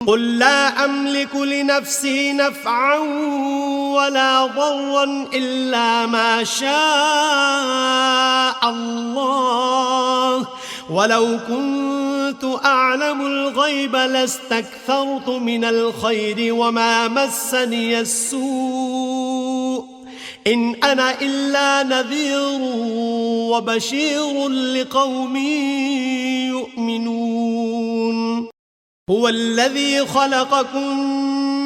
قل لا أملك لنفسي نفعا ولا ضرا إلا ما شاء الله ولو كنت أعلم الغيب لاستكثرت من الخير وما مسني السوء إن أنا إلا نذير وبشير لقوم يؤمنون هو الذي خلقكم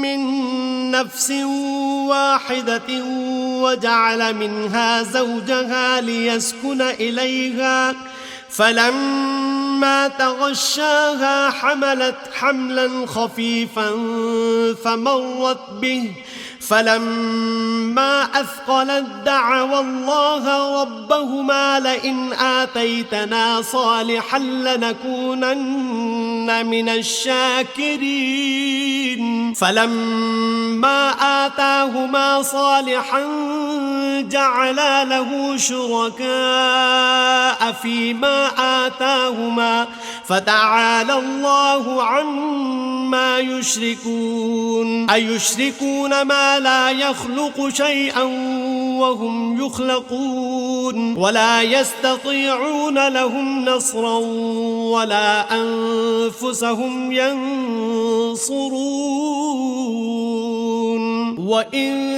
من نفس واحدة وجعل منها زوجها ليسكن إليها فلما تغشاها حملت حملا خفيفا فمرت به فلما أثقلت دعوا الله ربهما لئن آتيتنا صالحا لنكونن من الشاكرين فلما آتاهما صالحا جعلا له شركاء فيما آتاهما فتعالى الله عما يشركون أيشركون ما لا يخلق شيئا وهم يخلقون ولا يستطيعون لهم نصرا ولا أنفسهم ينصرون وإن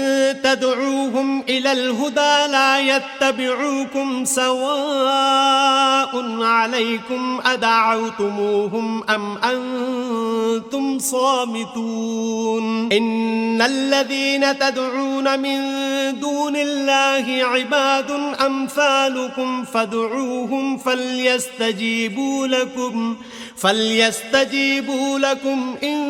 تدعوهم إلى الهدى لا يتبعوكم سواء عليكم أدعوتموهم أم أنتم صامتون إن الذين تدعون من دون الله عباد أمثالكم فادعوهم فليستجيبوا لكم إن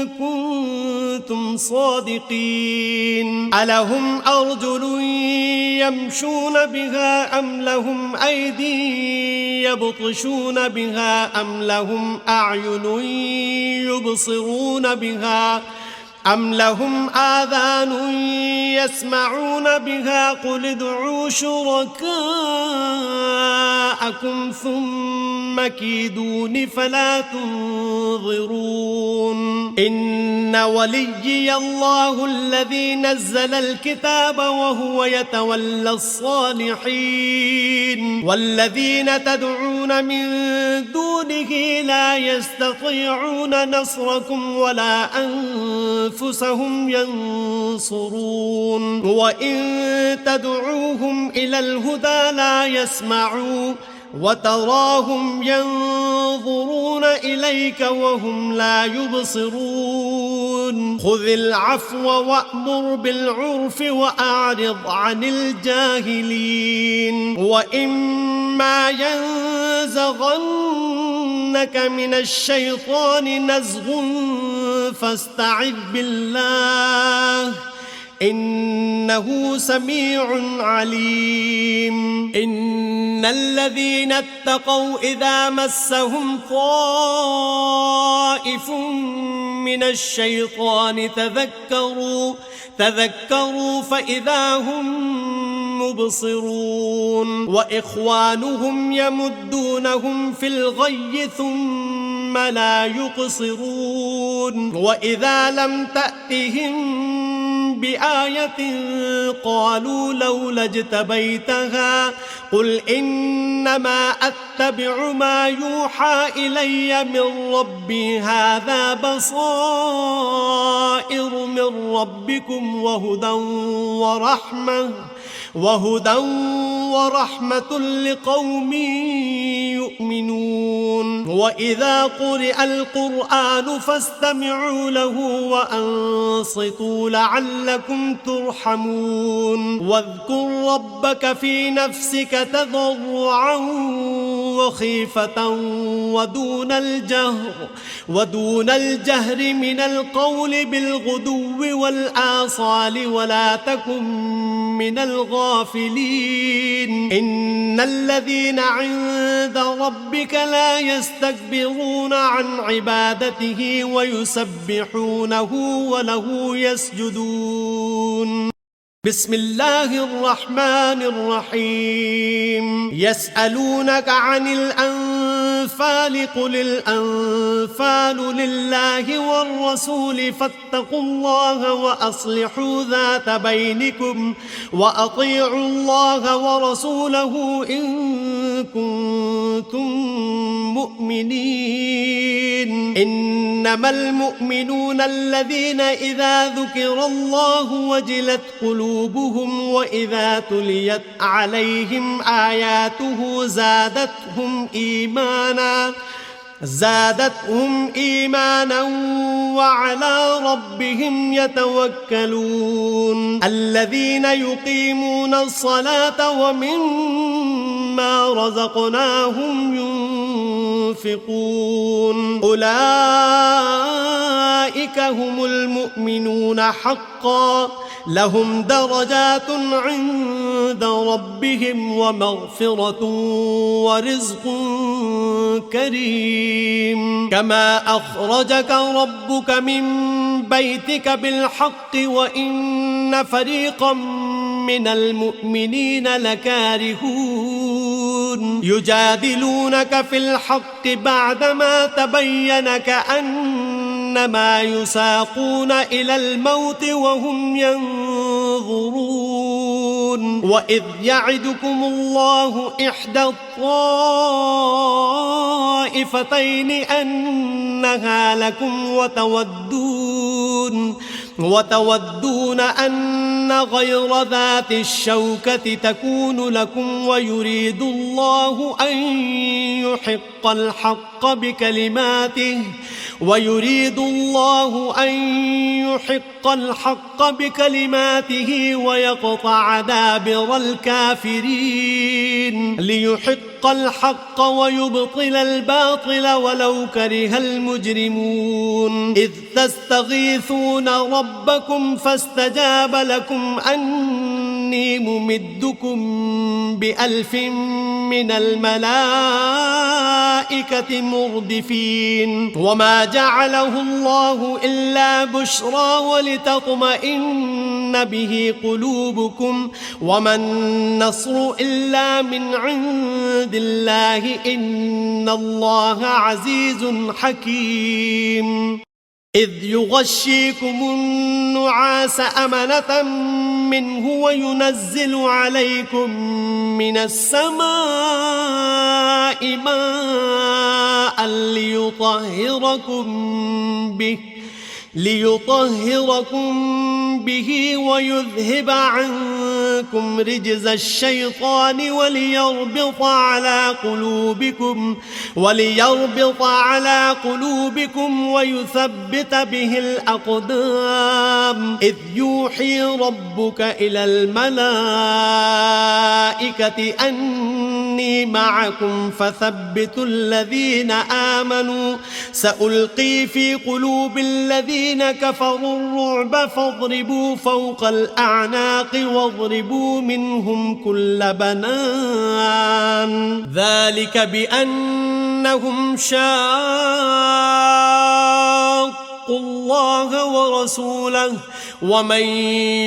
كنتم صادقين ألهم أرجل يمشون بها أم لهم أيدي يبطشون بها أم لهم أعين يبصرون بها أم لهم آذان يسمعون بها قل ادعوا شركاءكم ثم كيدون فلا تنظرون إن وليي الله الذي نزل الكتاب وهو يتولى الصالحين والذين تدعون من دونه لا يستطيعون نصركم ولا أنفسهم ينصرون وإن تدعوهم إلى الهدى لا يسمعوا وتراهم ينظرون إليك وهم لا يبصرون خذ العفو وأمر بالعرف وأعرض عن الجاهلين وإما ينزغنك من الشيطان نزغ فاستعذ بالله إنه سميع عليم إن الذين اتقوا إذا مسهم طائف من الشيطان تذكروا فإذا هم مبصرون وإخوانهم يمدونهم في الغي ثم لا يقصرون وإذا لم تأتهم بآية قالوا لولا اجتبيتها قل إنما أتبع ما يوحى إلي من ربي هذا بصائر من ربكم وهدى ورحمة لقوم يؤمنون وإذا قرئ القرآن فاستمعوا له وأنصتوا لعلكم ترحمون واذكر ربك في نفسك تضرعا وخيفة ودون الجهر من القول بالغدو والآصال ولا تكن من الغافلين إن الذين عند ربك لا يستكبرون عن عبادته ويسبحونه وله يسجدون بسم الله الرحمن الرحيم يسألونك عن الأنفال الأنفال قل الأنفال لله والرسول فاتقوا الله وأصلحوا ذات بينكم وأطيعوا الله ورسوله إن كنتم مؤمنين. إنما المؤمنون الذين إذا ذكر الله وجلت قلوبهم وإذا تليت عليهم آياته زادتهم إيمانا وعلى ربهم يتوكلون. الذين يقيمون الصلاة ومما رزقناهم ينفقون أولئك هم المؤمنون حقا لهم درجات عند ربهم ومغفرة ورزق كريم. كما أخرجك ربك من بيتك بالحق وإن فريقا من المؤمنين لكارهون يجادلونك في الحق بعدما تبين كأنما يساقون إلى الموت وهم ينظرون. وإذ يعدكم الله إحدى الطائفتين أنها لكم وتودون أن غير ذات الشوكة تكون لكم ويريد الله أن يحق الحق بكلماته ويقطع دابر الكافرين ليحق الحق ويبطل الباطل ولو كره المجرمون. إذ تستغيثون ربكم فاستجاب لكم أني ممدكم ب1000 من الملائكة مردفين. وما جعله الله إلا بشرى ولتطمئن به قلوبكم وما النصر إلا من عند الله إن الله عزيز حكيم. إذ يغشيكم النعاس أمنة منه وينزل عليكم من السماء ماء ليطهركم به ويذهب عنكم رجز الشيطان وليربط على قلوبكم ويثبت به الأقدام. إذ يوحي ربك إلى الملائكة أني معكم فثبتوا الذين آمنوا سألقي في قلوب الذين كفروا الرعب فاضربوا فوق الأعناق واضربوا منهم كل بنان. ذلك بأنهم شاقوا الله ورسوله ومن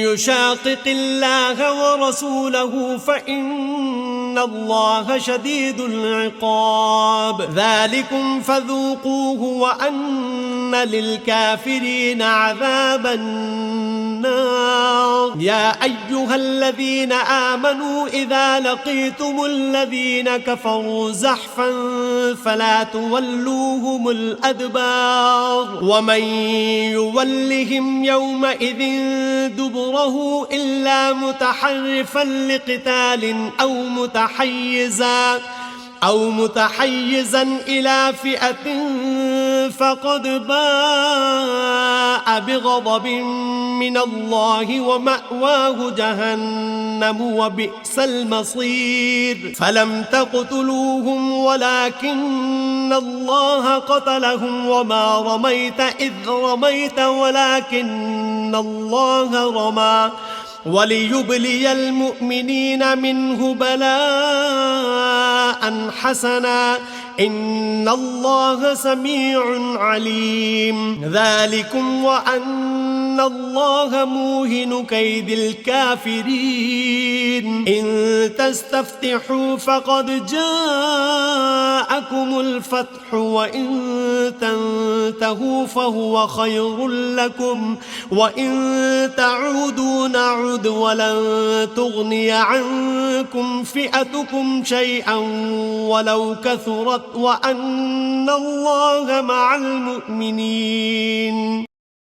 يشاقق الله ورسوله فإن الله شديد العقاب. ذلكم فذوقوه وأن للكافرين عذاب النار. يا أيها الذين آمنوا إذا لقيتم الذين كفروا زحفا فلا تولوهم الأدبار ومن يولهم يومئذ دبره إلا متحرفا لقتال أو متحيزا إلى فئة فقد باء بغضب من الله ومأواه جهنم وبئس المصير. فلم تقتلوهم ولكن الله قتلهم وما رميت إذ رميت ولكن الله رمى وليبلي المؤمنين منه بلاء حسنا إن الله سميع عليم ذلكم وأن الله موهن كيد الكافرين إن تستفتحوا فقد جاءكم الفتح وإن تنتهوا فهو خير لكم وإن تعودوا نعد ولن تغني عنكم فئتكم شيئا ولو كثرت وأن الله مع المؤمنين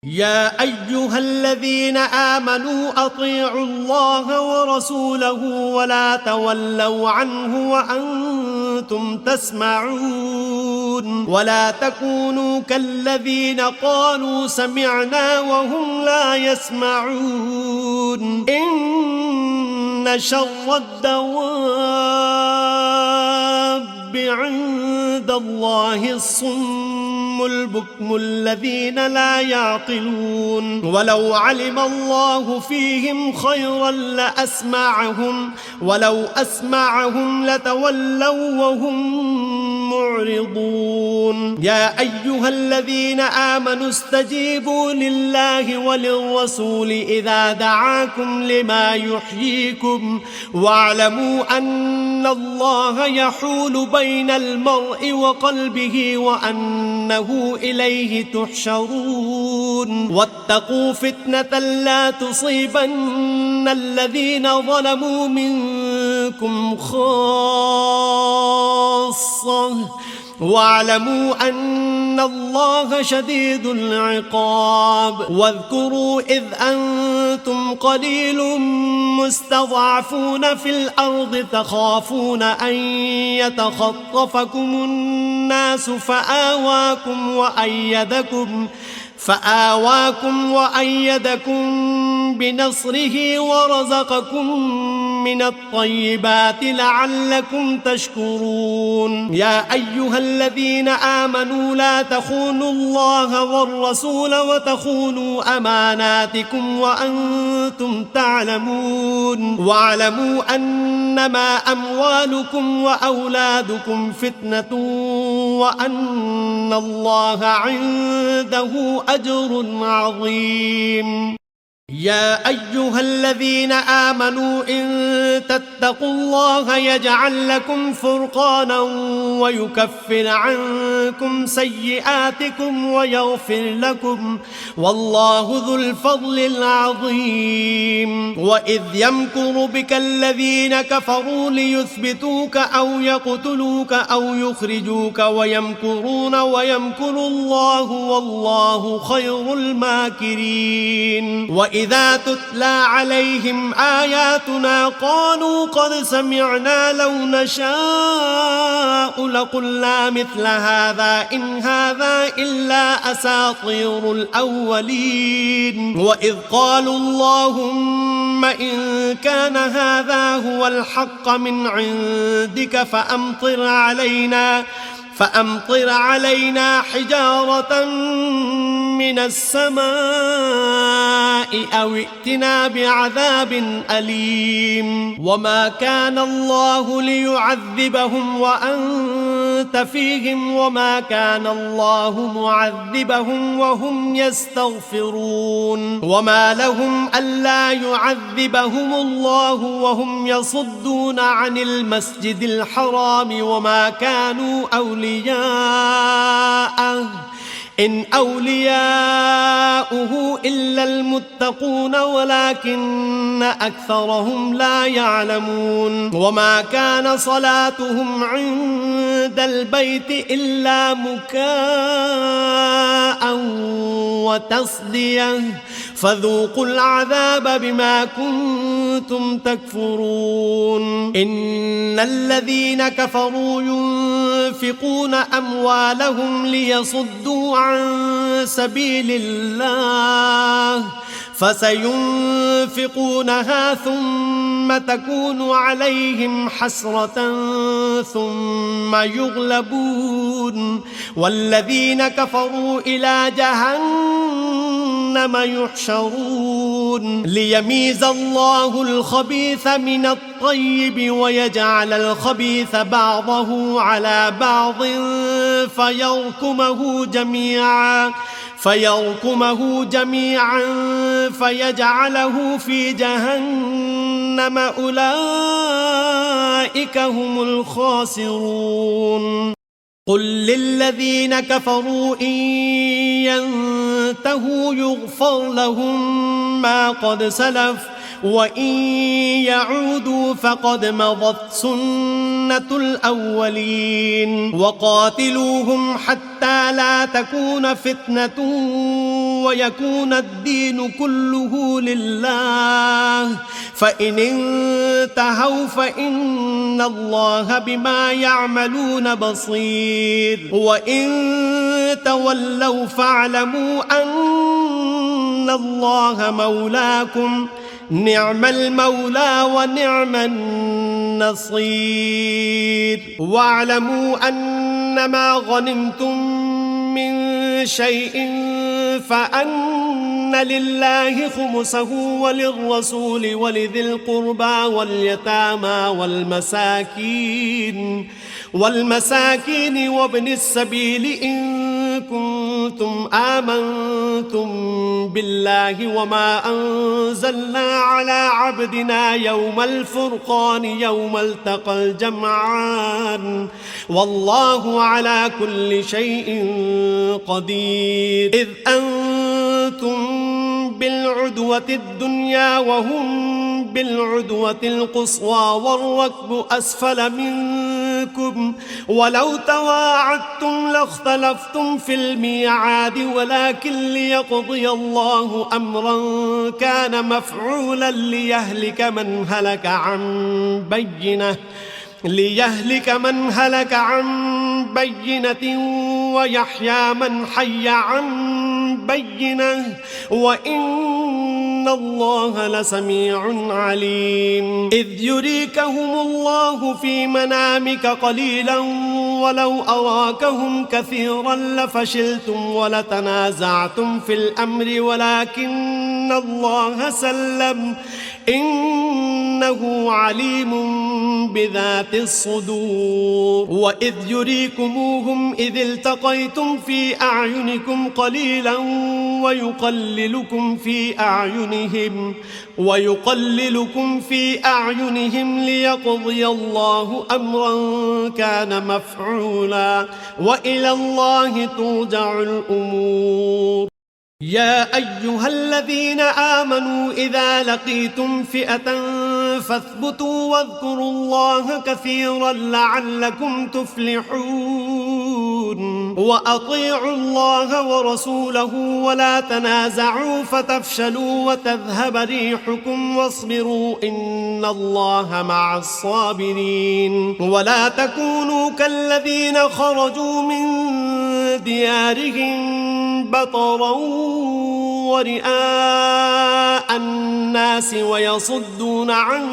يا أيها الذين آمنوا أطيعوا الله ورسوله ولا تولوا عنه وأنتم تسمعون ولا تكونوا كالذين قالوا سمعنا وهم لا يسمعون إن شر الدواب عند الله الصم البكم الذين لا يعقلون ولو علم الله فيهم خيرا لأسمعهم ولو أسمعهم لتولوا وهم معرضون يا أيها الذين آمنوا استجيبوا لله وللرسول إذا دعاكم لما يحييكم واعلموا أن الله يحول بين المرء وقلبه وأنه إليه تحشرون واتقوا فتنة لا تصيبن الذين ظلموا منكم خاصة واعلموا أن الله شديد العقاب واذكروا إذ أنتم قليل مستضعفون في الأرض تخافون أن يتخطفكم الناس فآواكم وأيدكم بنصره ورزقكم من الطيبات لعلكم تشكرون يا أيها الذين آمنوا لا تخونوا الله والرسول وتخونوا أماناتكم وأنتم تعلمون واعلموا أنما أموالكم وأولادكم فتنة وأن الله عنده أجر عظيم يا أيها الذين آمنوا إن تتقوا الله يجعل لكم فرقانا ويكفر عنكم سيئاتكم ويغفر لكم والله ذو الفضل العظيم وإذ يمكر بك الذين كفروا ليثبتوك أو يقتلوك أو يخرجوك ويمكرون ويمكر الله والله خير الماكرين وإذا تتلى عليهم آياتنا قالوا قد سمعنا لو نشاء لقلنا مثل هذا إن هذا إلا أساطير الأولين وإذ قالوا اللهم إن كان هذا هو الحق من عندك فأمطر علينا حجارة من السماء أو ائتنا بعذاب أليم وما كان الله ليعذبهم وأنت فيهم وما كان الله معذبهم وهم يستغفرون وما لهم ألا يعذبهم الله وهم يصدون عن المسجد الحرام وما كانوا أولياءه إن أولياؤه إلا المتقون ولكن أكثرهم لا يعلمون وما كان صلاتهم عند البيت إلا مكاء وتصدية فذوقوا العذاب بما كنتم تكفرون إن الذين كفروا ينفقون أموالهم ليصدوا عن سبيل الله فسينفقونها ثم تكون عليهم حسرة ثم يغلبون والذين كفروا إلى جهنم يحشرون ليميز الله الخبيث من الطيب ويجعل الخبيث بعضه على بعض فيركمه جميعا فيجعله في جهنم أولئك هم الخاسرون قل للذين كفروا إن ينتهوا يغفر لهم ما قد سلف وإن يعودوا فقد مضت سنة الأولين وقاتلوهم حتى لا تكون فتنة ويكون الدين كله لله فإن انتهوا فإن الله بما يعملون بصير وإن تولوا فاعلموا أن الله مولاكم نعم المولى ونعم النصير واعلموا أنما غنمتم من شيء فأن لله خمسه وللرسول ولذي القربى واليتامى والمساكين وابن السبيل إن كنتم آمنتم بالله وما أنزلنا على عبدنا يوم الفرقان يوم التقى الجمعان والله على كل شيء قدير إذ أنتم بالعدوة الدنيا وهم بالعدوة القصوى والركب أسفل منكم ولو تواعدتم لاختلفتم في الميعاد ولكن ليقضي الله أمرا كان مفعولا ليهلك من هلك عن بينة ويحيى من حي عن بينة وإن الله لسميع عليم إذ يريكهم الله في منامك قليلا ولو أراكهم كثيرا لفشلتم ولتنازعتم في الأمر ولكن الله سلم إنه عليم بذات الصدور وإذ يريكموهم إذ التقيتم في أعينكم قليلا ويقللكم في أعينهم ليقضي الله أمرا كان مفعولا وإلى الله ترجع الأمور يا أيها الذين آمنوا إذا لقيتم فئة فاثبتوا واذكروا الله كثيرا لعلكم تفلحون وأطيعوا الله ورسوله ولا تنازعوا فتفشلوا وتذهب ريحكم واصبروا إن الله مع الصابرين ولا تكونوا كالذين خرجوا من ديارهم بطرا ورئاء الناس ويصدون عن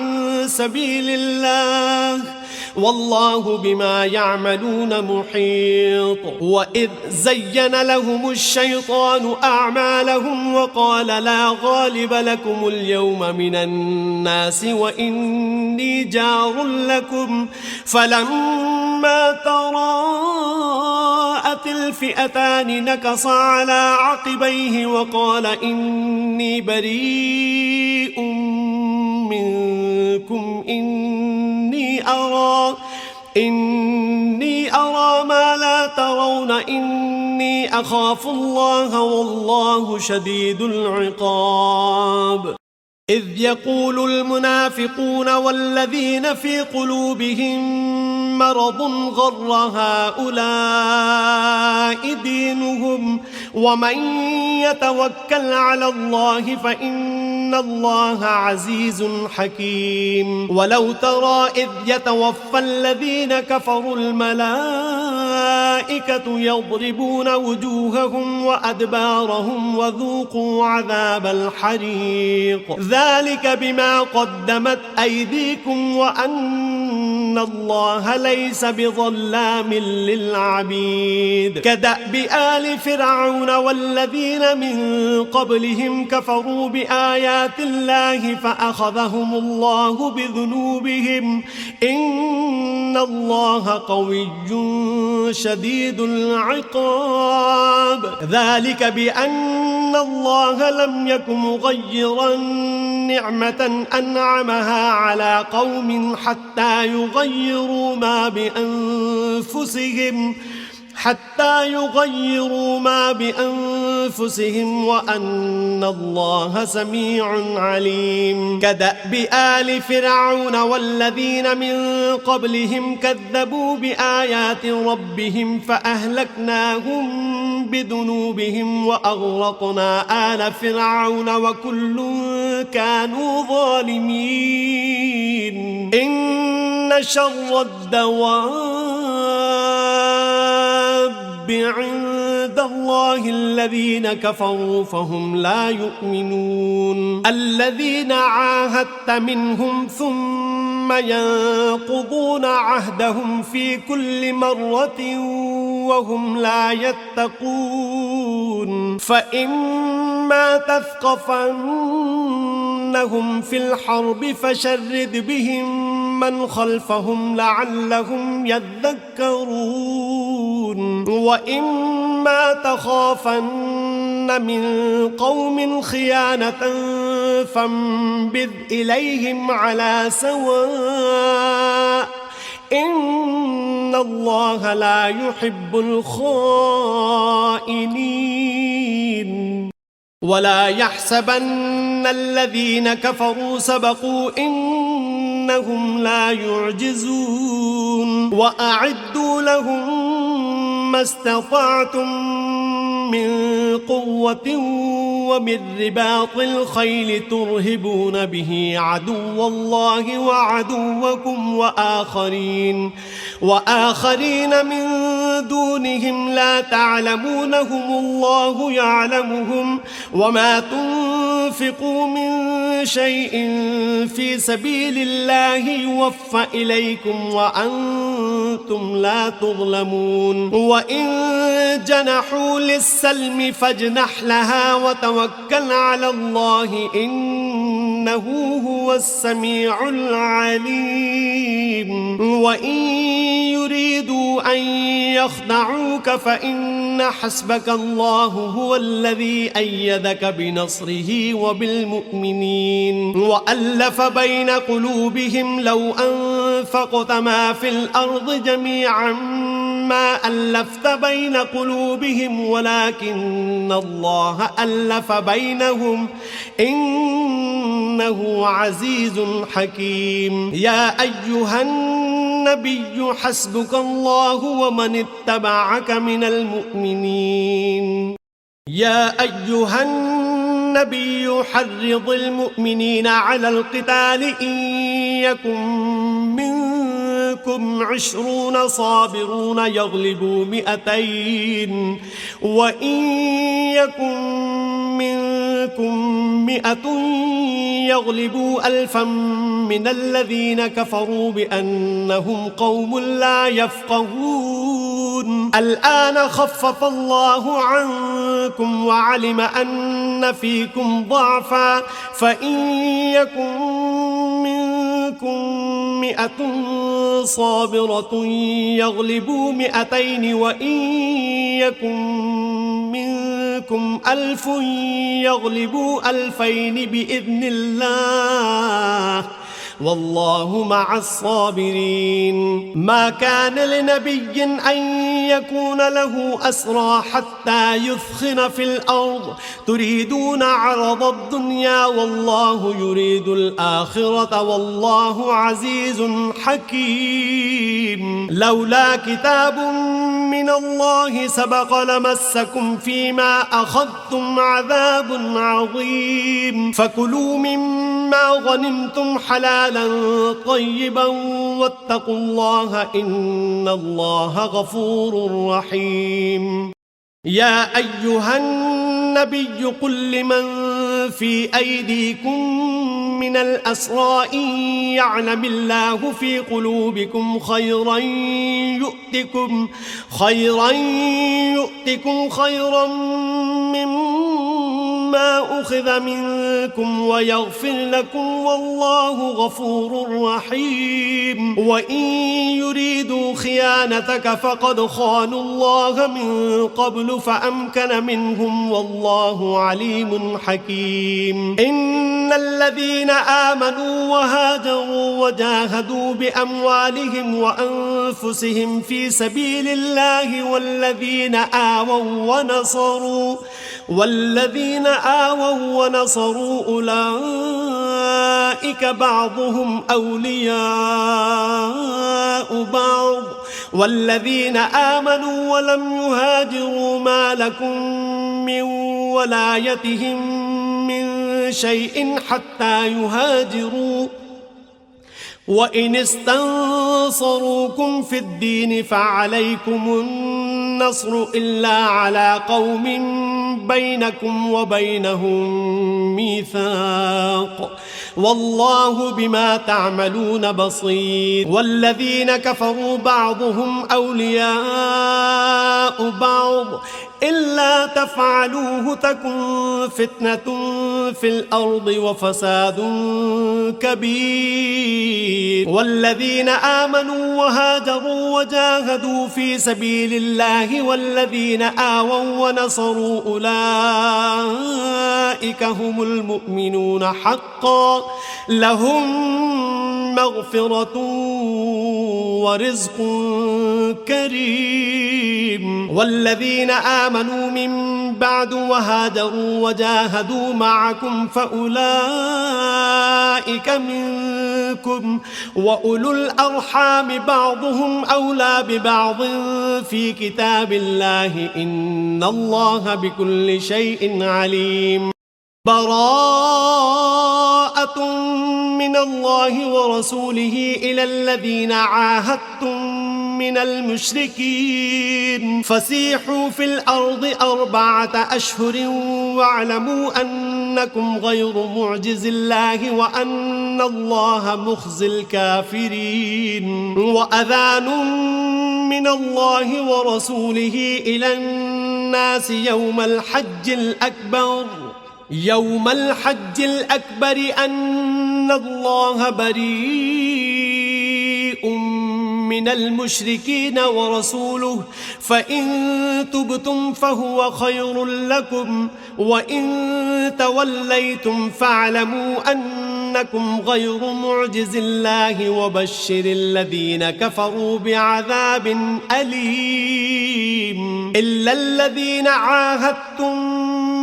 سبيل الله والله بما يعملون محيط وإذ زين لهم الشيطان أعمالهم وقال لا غالب لكم اليوم من الناس وإني جار لكم فلما تراءت الفئتان نكص على عقبيه وقال إني بريء منكم إني أرى ما لا ترون إني أخاف الله والله شديد العقاب إذ يقول المنافقون والذين في قلوبهم مرض غر هؤلاء دينهم ومن يتوكل على الله فإن الله عزيز حكيم ولو ترى إذ يتوفى الذين كفروا الملائكة يضربون وجوههم وأدبارهم وذوقوا عذاب الحريق ذلك بما قدمت أيديكم وأن الله ليس بظلام للعبيد كدأب آل فرعون والذين من قبلهم كفروا بآيات الله فأخذهم الله بذنوبهم إن الله قوي شديد العقاب ذلك بأن الله لم يك مغيرا نعمة أنعمها على قوم حتى يغيروا ما بأنفسهم وأن الله سميع عليم كدأب آل فرعون والذين من قبلهم كذبوا بآيات ربهم فأهلكناهم بذنوبهم وأغرقنا آل فرعون وكل كانوا ظالمين إن شر الدواب عند الله الذين كفروا فهم لا يؤمنون الذين عاهدت منهم ثم ينقضون عهدهم في كل مرة وهم لا يتقون فإما تثقفنهم في الحرب فشرد بهم من خلفهم لعلهم يذكرون وإما تخافن من قوم خيانة فانبذ إليهم على سواء إن الله لا يحب الخائنين ولا يحسبن الذين كفروا سبقوا إنهم لا يعجزون وأعدوا لهم ما استطعتم من قوة ومن رباط الخيل ترهبون به عدو الله وعدوكم وآخرين من دونهم لا تعلمونهم الله يعلمهم وما تنفقوا من شيء في سبيل الله يوفى إليكم وأنتم لا تظلمون وإن جنحوا للسلم فاجنح لها وتوكل على الله إنه هو السميع العليم وإن يريدوا أن يخدعوك فإن حسبك الله هو الذي أيدك بنصره وبالمؤمنين وألف بين قلوبهم لو أنفقت ما في الأرض جميعا ما ألفت بين قلوبهم ولكن الله ألف بينهم إنه عزيز حكيم يا أيها النبي حسبك الله ومن اتبعك من المؤمنين يا أيها النبي حرض المؤمنين على القتال إن يكن منكم 20 صابرون يغلبوا 200 وإن يكن منكم 100 يغلبوا 1000 من الذين كفروا بأنهم قوم لا يفقهون الآن خفف الله عنكم وعلم أن فيكم ضعفا فإن يكن منكم 100 صابرة يغلبوا 200 وإن يكن منكم 1000 يغلبوا 2000 بإذن الله والله مع الصابرين ما كان لنبي أن يكون له أسرى حتى يثخن في الأرض تريدون عرض الدنيا والله يريد الآخرة والله عزيز حكيم لولا كتاب من الله سبق لمسكم فيما أخذتم عذاب عظيم فكلوا مما غنمتم حلالا طيبا واتقوا الله إن الله غفور رحيم يا أيها النبي قل لمن في أيديكم من الأسرى إن يعلم الله في قلوبكم خيرا يؤتكم خيرا مما أخذ منكم ويغفر لكم والله غفور رحيم. وإن يريدوا خيانتك فقد خانوا الله من قبل فأمكن منهم والله عليم حكيم. إن الذين آمنوا وهاجروا وجاهدوا بأموالهم وأنفسهم في سبيل الله والذين آووا ونصروا أولئك بعضهم أولياء بعض والذين آمنوا ولم يهاجروا ما لكم من ولايتهم من شيء حتى يهاجروا وإن استنصروكم في الدين فعليكم النصر إلا على قوم بينكم وبينهم ميثاق والله بما تعملون بصير. والذين كفروا بعضهم أولياء بعض إلا تفعلوه تكن فتنة في الأرض وفساد كبير. والذين آمنوا وهاجروا وجاهدوا في سبيل الله والذين آووا ونصروا أولئك هم المؤمنون حقا لهم مغفرة ورزق كريم. والذين آمنوا من بعد وهاجروا وجاهدوا معكم فأولئك منكم وأولو الأرحام بعضهم أولى ببعض في كتاب الله إن الله بكل شيء عليم. براءة من الله ورسوله إلى الذين عاهدتم من المشركين فسيحوا في الأرض 4 أشهر واعلموا أنكم غير معجز الله وأن الله مخزي الكافرين. وأذان من الله ورسوله إلى الناس يوم الحج الأكبر أن الله بريء من المشركين ورسوله فإن تبتم فهو خير لكم وإن توليتم فاعلموا أنكم غير معجز الله وبشر الذين كفروا بعذاب أليم. إلا الذين عاهدتم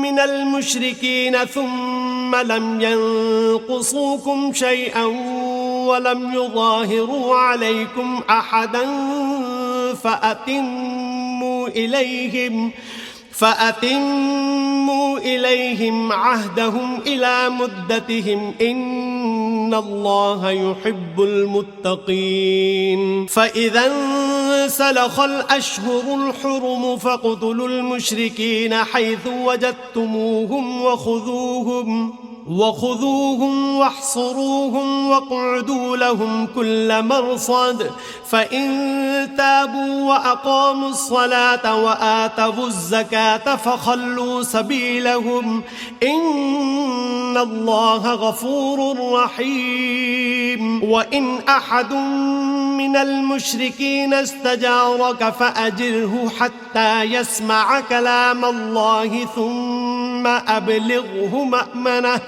من المشركين ثم لم ينقصوكم شيئا ولم يظاهروا عليكم أحدا فأتموا إليهم عهدهم إلى مدتهم إن الله يحب المتقين. فإذا انسلخ الأشهر الحرم فاقتلوا المشركين حيث وجدتموهم وخذوهم واحصروهم واقعدوا لهم كل مرصد فإن تابوا وأقاموا الصلاة وآتوا الزكاة فخلوا سبيلهم إن الله غفور رحيم. وإن أحد من المشركين استجارك فأجره حتى يسمع كلام الله ثم أبلغه مأمنه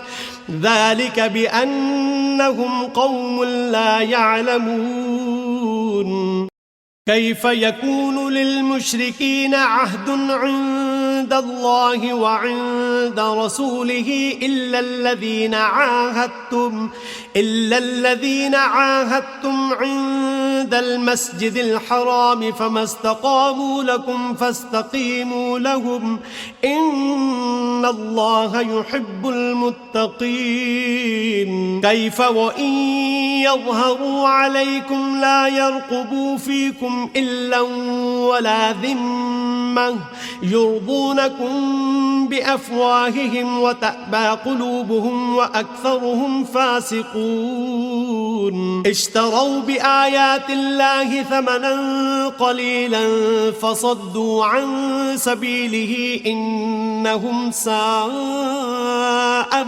ذلك بأنهم قوم لا يعلمون. كيف يكون للمشركين عهد عند الله وعند رسوله إلا الذين عاهدتم عند المسجد الحرام فما استقاموا لكم فاستقيموا لهم إن الله يحب المتقين. كيف وإن يظهروا عليكم لا يرقبوا فيكم إلا ولا ذمة يرضونكم بأفواههم وتأبى قلوبهم وأكثرهم فاسقون. اشتروا بآيات الله ثمنا قليلا فصدوا عن سبيله إنهم ساء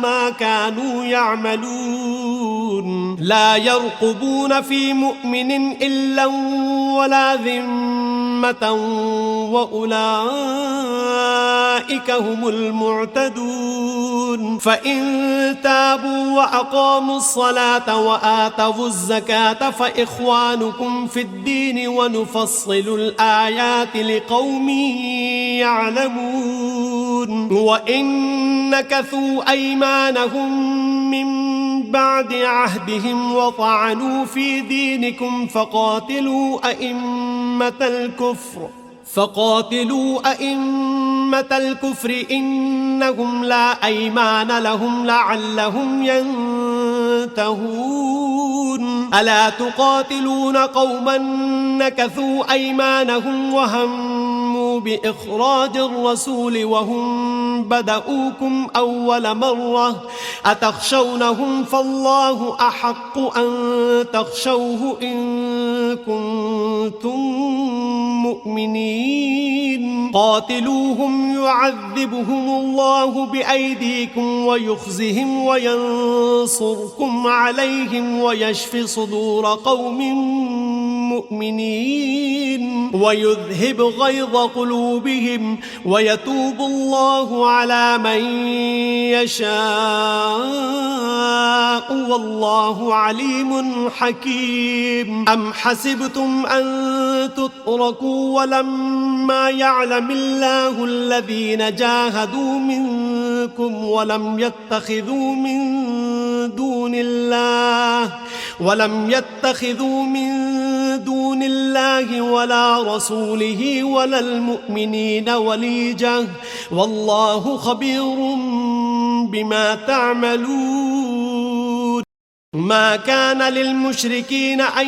ما كانوا يعملون. لا يرقبون في مؤمن إلا ولا ذمة وأولئك هم المعتدون. فإن تابوا وأقاموا الصلاة وآتوا الزكاة فإخوانكم في الدين ونفصل الآيات لقوم يعلمون. وإن نكثوا أيمانهم من بعد عهدهم وطعنوا في دينكم فقاتلوا أئمة الكفر إنهم لا أيمان لهم لعلهم ينتهون. ألا تقاتلون قوما نكثوا أيمانهم وهموا بإخراج الرسول وهم بدؤوكم أول مرة أتخشونهم فالله أحق أن تخشوه إن كنتم مؤمنين. قاتلوهم يعذبهم الله بأيديكم ويخزهم وينصركم عليهم ويشف صدور قوم مؤمنين ويذهب غيظ قلوبهم ويتوب الله على من يشاء والله عليم حكيم. أم حسبتم أن تتركوا ولما يعلم الله الذين جاهدوا منكم ولم يتخذوا من دون الله ولا رسوله ولا المؤمنين وليجة والله خبير بما تعملون. ما كان للمشركين أن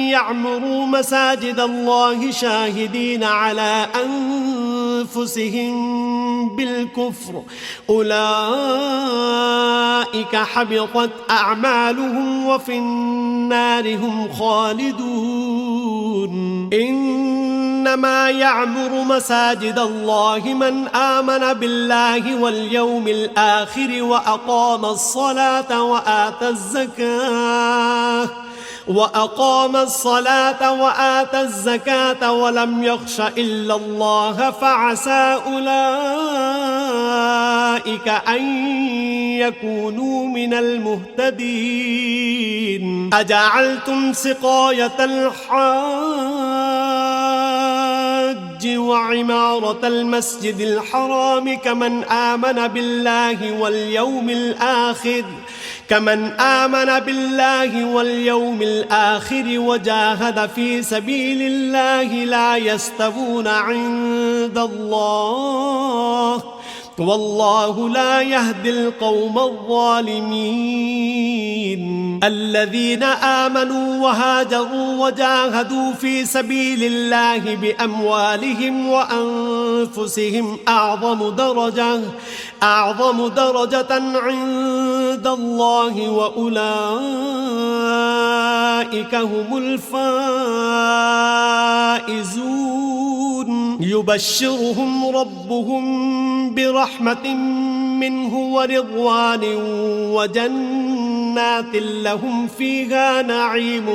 يعمروا مساجد الله شاهدين على أنفسهم بالكفر أولئك حبطت أعمالهم وفي النار هم خالدون. إنما يعمر مساجد الله من آمن بالله واليوم الآخر وأقام الصلاة وآتى الزكاة ولم يخش إلا الله فعسى أولئك أن يكونوا من المهتدين. أجعلتم سقاية الحاج وعمارة المسجد الحرام كمن آمن بالله واليوم الآخر وجاهد في سبيل الله لا يستوون عند الله والله لا يهدي القوم الظالمين. الذين آمنوا وهاجروا وجاهدوا في سبيل الله بأموالهم وأنفسهم أعظم درجة عند الله وأولئك هم الفائزون. يبشرهم ربهم برحمة منه ورضوان وجنات لهم فيها نعيم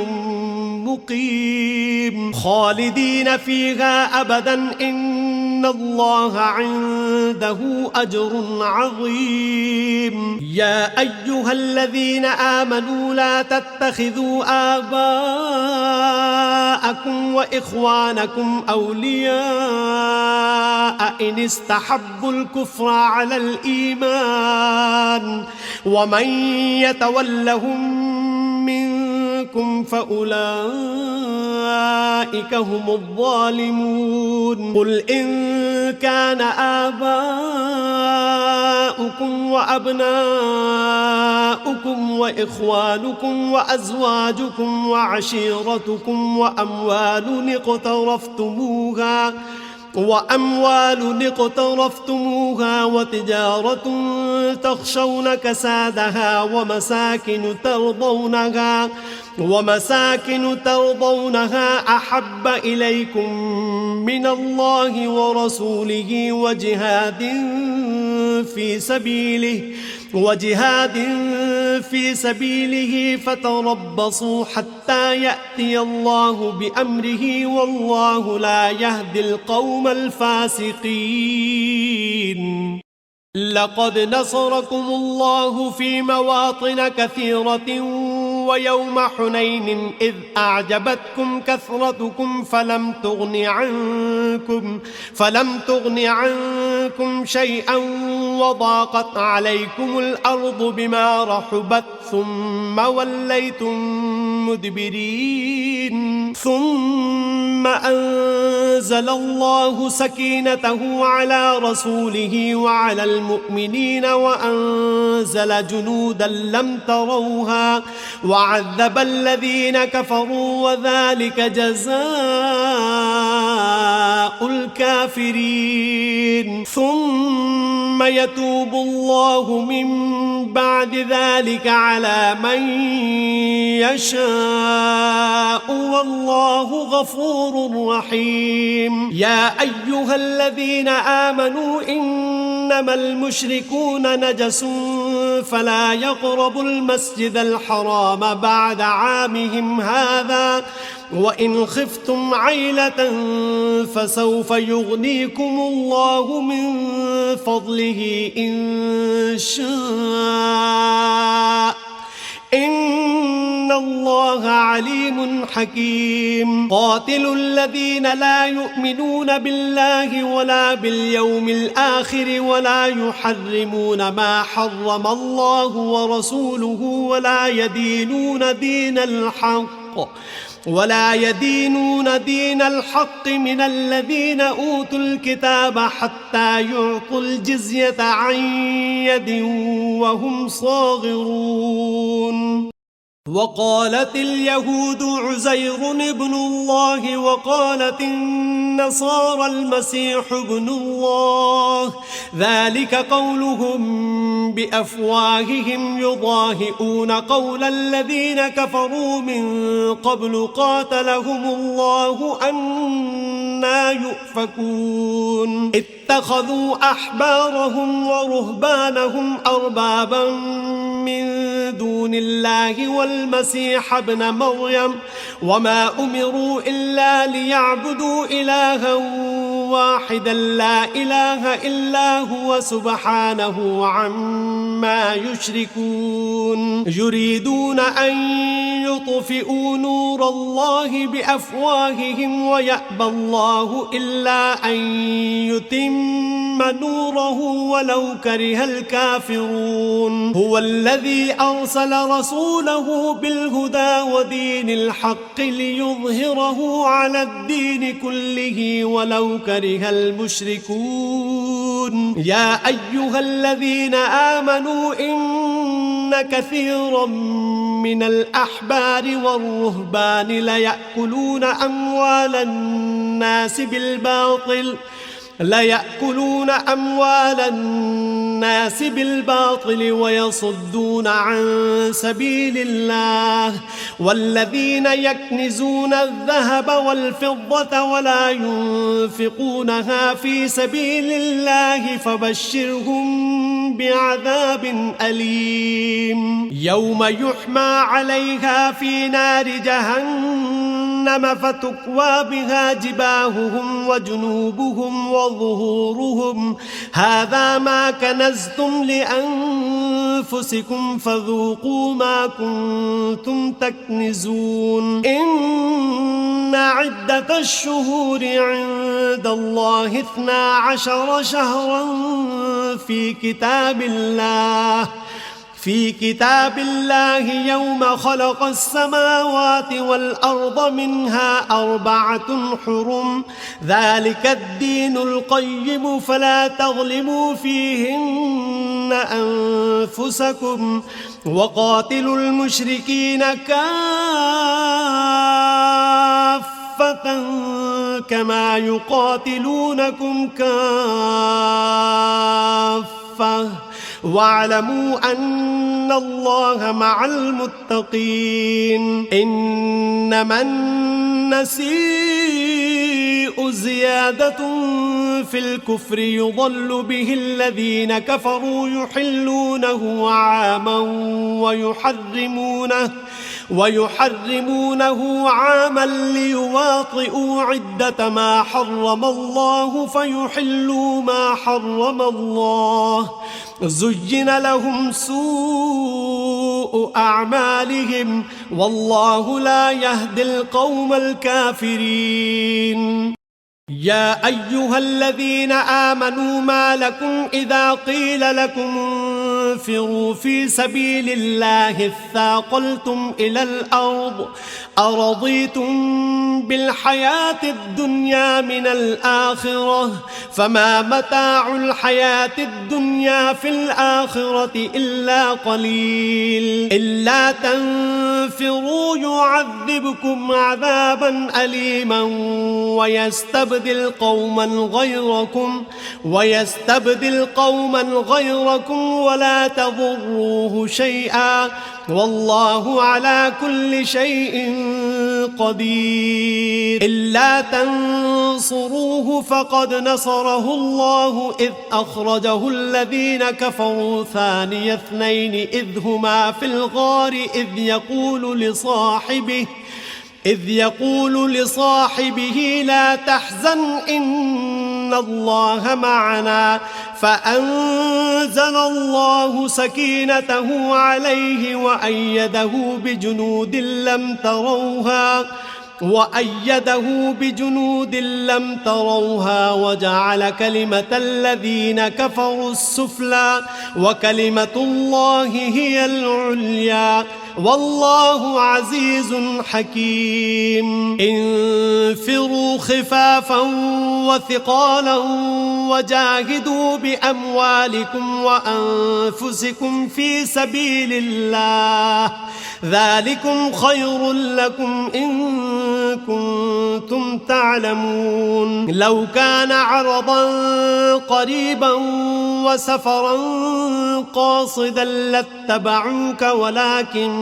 مقيم خالدين فيها أبدا إن الله عنده أجر عظيم. يا أيها الذين آمنوا لا تتخذوا آباءكم وإخوانكم أولياء إن استحبوا الكفر على الإيمان ومن يتولهم منكم فأولئك هم الظالمون. قل إن كان آباءكم أمهاتكم وأبناؤكم وإخوانكم وأزواجكم وعشيرتكم وأموال اقترفتموها وتجارة تخشون كسادها ومساكن ترضونها أحب إليكم من الله ورسوله وجهاد في سبيله فتربصوا حتى يأتي الله بأمره والله لا يهدي القوم الفاسقين. لقد نصركم الله في مواطن كثيرة ويوم حنين إذ أعجبتكم كثرتكم فلم تغن عنكم شيئا وضاقت عليكم الأرض بما رحبت ثم وليتم مدبرين. ثم أنزل الله سكينته على رسوله وعلى المؤمنين وأنزل جنودا لم تروها وعذب الذين كفروا وذلك جزاء الكافرين. ثم يتوب الله من بعد ذلك على من يشاء والله غفور رحيم. يا أيها الذين آمنوا إنما المشركون نجس فلا يقربوا المسجد الحرام بعد عامهم هذا وإن خفتم عيلة فسوف يغنيكم الله من فضله إن شاء إن الله عليم حكيم. قاتلوا الذين لا يؤمنون بالله ولا باليوم الآخر ولا يحرمون ما حرم الله ورسوله ولا يدينون دين الحق من الذين أوتوا الكتاب حتى يعطوا الجزية عن يد وهم صاغرون. وقالت اليهود عزير ابن الله وقالت النصارى المسيح ابن الله ذلك قولهم بأفواههم يضاهئون قول الذين كفروا من قبل قاتلهم الله أنى يؤفكون. اتخذوا أحبارهم ورهبانهم أربابا من دون الله والمسيح ابن مريم وما أمروا إلا ليعبدوا إلها واحدا لا إله إلا هو سبحانه عما يشركون. يريدون أن يطفئوا نور الله بأفواههم ويأبى الله إلا أن يتم نوره ولو كره الكافرون. هو الذي أرسل رسوله بالهدى ودين الحق ليظهره على الدين كله ولو كره المشركون. يا أيها الذين آمنوا إن كثيرا من الأحبار والرهبان ليأكلون أموال الناس بالباطل ويصدون عن سبيل الله. والذين يكنزون الذهب والفضة ولا ينفقونها في سبيل الله فبشرهم بعذاب أليم يوم يحمى عليها في نار جهنم فتكوى بها جباههم وجنوبهم وظهورهم هذا ما كنزتم لأنفسكم فذوقوا ما كنتم تكنزون. إن عدة الشهور عند الله 12 شهرا في كتاب الله يوم خلق السماوات والأرض منها 4 حرم ذلك الدين القيم فلا تظلموا فيهن أنفسكم وقاتلوا المشركين كافة كما يقاتلونكم كافة واعلموا أن الله مع المتقين. إنما النسيء زيادة في الكفر يضل به الذين كفروا يحلونه عاما ويحرمونه عاما ليواطئوا عدة ما حرم الله فيحلوا ما حرم الله. زين لهم سوء أعمالهم والله لا يهدي القوم الكافرين. يا أيها الذين آمنوا ما لكم إذا قيل لكم انفروا في سبيل الله اثاقلتم إلى الأرض أرضيتم بالحياة الدنيا من الآخرة فما متاع الحياة الدنيا في الآخرة إلا قليل. إلا تنفروا يعذبكم عذابا أليما ويستبدل قوما غيركم ولا تضروه شيئا والله على كل شيء قدير. إلا تنصروه فقد نصره الله إذ أخرجه الذين كفروا ثاني اثنين إذ هما في الغار إذ يقول لصاحبه لا تحزن إن الله معنا فأنزل الله سكينته عليه وأيده بجنود لم تروها وجعل كلمة الذين كفروا السفلى وكلمة الله هي العليا والله عزيز حكيم. انفروا خفافا وثقالا وجاهدوا بأموالكم وأنفسكم في سبيل الله ذلكم خير لكم إن كنتم تعلمون. لو كان عرضا قريبا وسفرا قاصدا لاتبعوك ولكن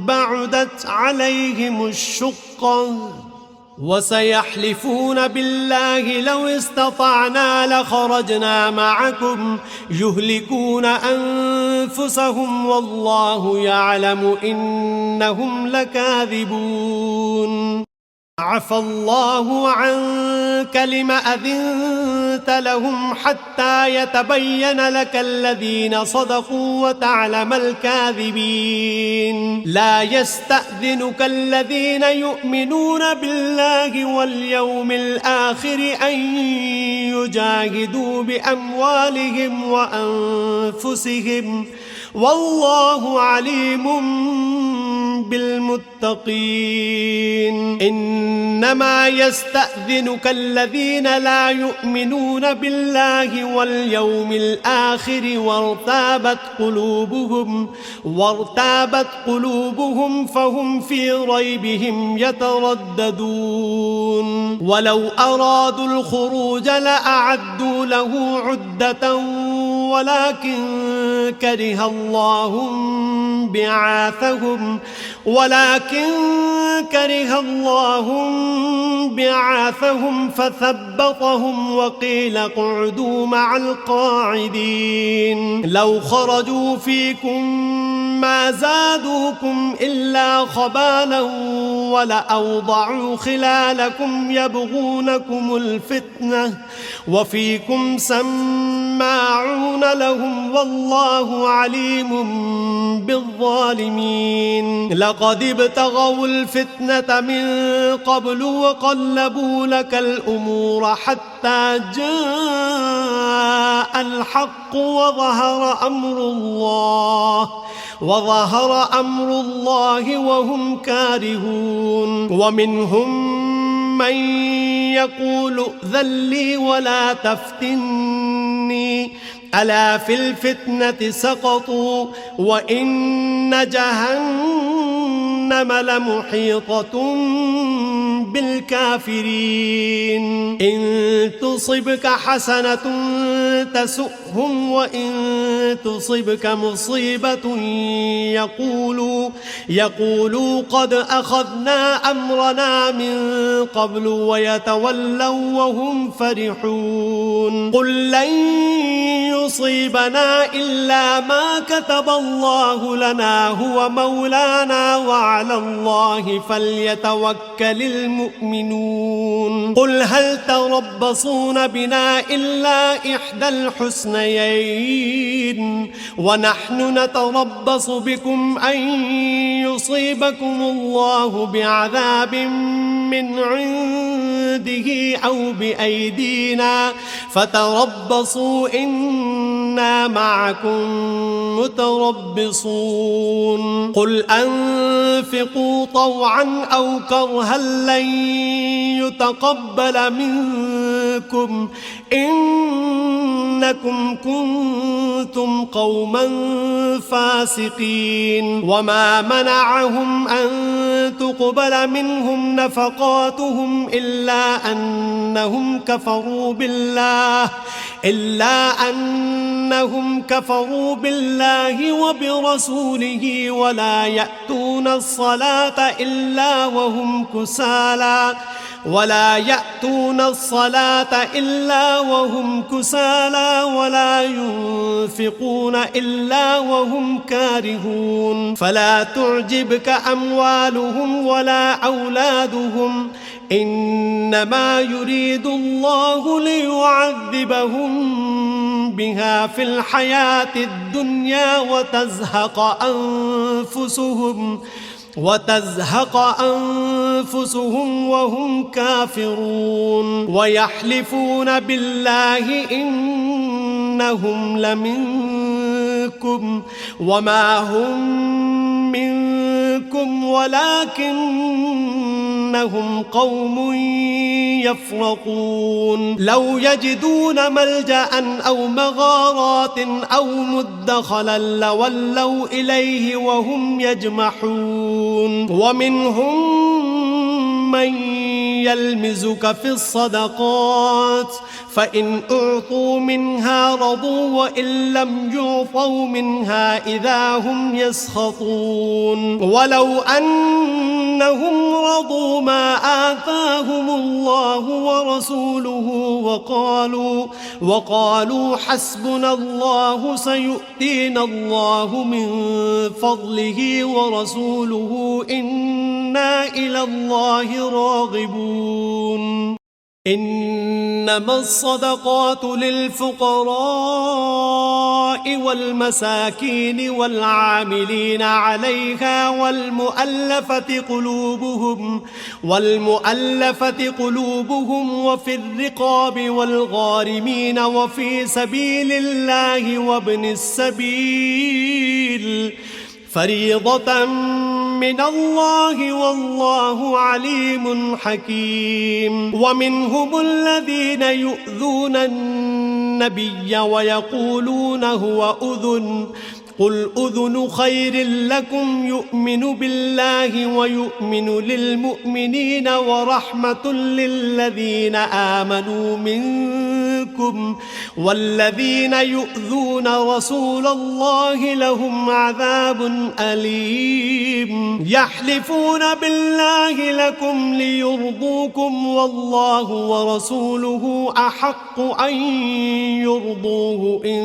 بعدت عليهم الشقة وسيحلفون بالله لو استطعنا لخرجنا معكم يهلكون أنفسهم والله يعلم إنهم لكاذبون. عفى الله عنك لم أذنت لهم حتى يتبين لك الذين صدقوا وتعلم الكاذبين. لا يستأذنك الذين يؤمنون بالله واليوم الآخر أن يجاهدوا بأموالهم وأنفسهم والله عليم بالمتقين. إنما يستأذنك الذين لا يؤمنون بالله واليوم الآخر وارتابت قلوبهم فهم في ريبهم يترددون. ولو أرادوا الخروج لأعدوا له عدة ولكن كره الله بعاثهم فثبطهم وقيل اقعدوا مع القاعدين. لو خرجوا فيكم ما زادوكم إلا خبالا ولأوضعوا خلالكم يبغونكم الفتنة وفيكم سماعون لهم والله عليم بالظالمين. لقد ابتغوا الفتنة من قبل وقلبوا لك الأمور حتى جاء الحق وظهر أمر الله وهم كارهون. ومنهم من يقول ائذن لي ولا تفتني ألا في الفتنة سقطوا وإن جهنم لمحيطة بالكافرين إن تصبك حسنة تسؤهم وإن تصبك مصيبة يقولوا قد أخذنا أمرنا من قبل ويتولوا وهم فرحون قل لن يصيبنا إلا ما كتب الله لنا هو مولانا وعلى الله فليتوكل المؤمنون قل هل تربصون بنا إلا إحدى الحسنيين ونحن نتربص بكم أن يصيبكم الله بعذاب من عنده أو بأيدينا فتربصوا إنا معكم متربصون قل أنفقوا طوعا أو كرها لن يتقبل منكم إنكم كنتم قوما فاسقين وما منعهم أن تقبل منهم نفقاتهم إلا أنهم كفروا بالله وبرسوله ولا يأتون الصلاة إلا وهم كسالى ولا ينفقون إلا وهم كارهون فلا تعجبك أموالهم ولا أولادهم إنما يريد الله ليعذبهم بها في الحياة الدنيا وتزهق أنفسهم وهم كافرون ويحلفون بالله إنهم لمنكم وما هم منكم ولكنهم قوم يفرقون لو يجدون ملجأ أو مغارات أو مدخلا لولوا إليه وهم يجمحون ومنهم من يلمزك في الصدقات فإن أعطوا منها رضوا وإن لم يعطوا منها إذا هم يسخطون ولو أنهم رضوا ما آتاهم الله ورسوله وقالوا حسبنا الله سيؤتينا الله من فضله ورسوله إنا إلى الله راغبون إنما الصدقات للفقراء والمساكين والعاملين عليها والمؤلفة قلوبهم وفي الرقاب والغارمين وفي سبيل الله وابن السبيل فريضة من الله والله عليم حكيم ومنهم الذين يؤذون النبي ويقولون هو أذن قل أذن خير لكم يؤمن بالله ويؤمن للمؤمنين ورحمة للذين آمنوا منكم والذين يؤذون رسول الله لهم عذاب أليم يحلفون بالله لكم ليرضوكم والله ورسوله أحق أن يرضوه إن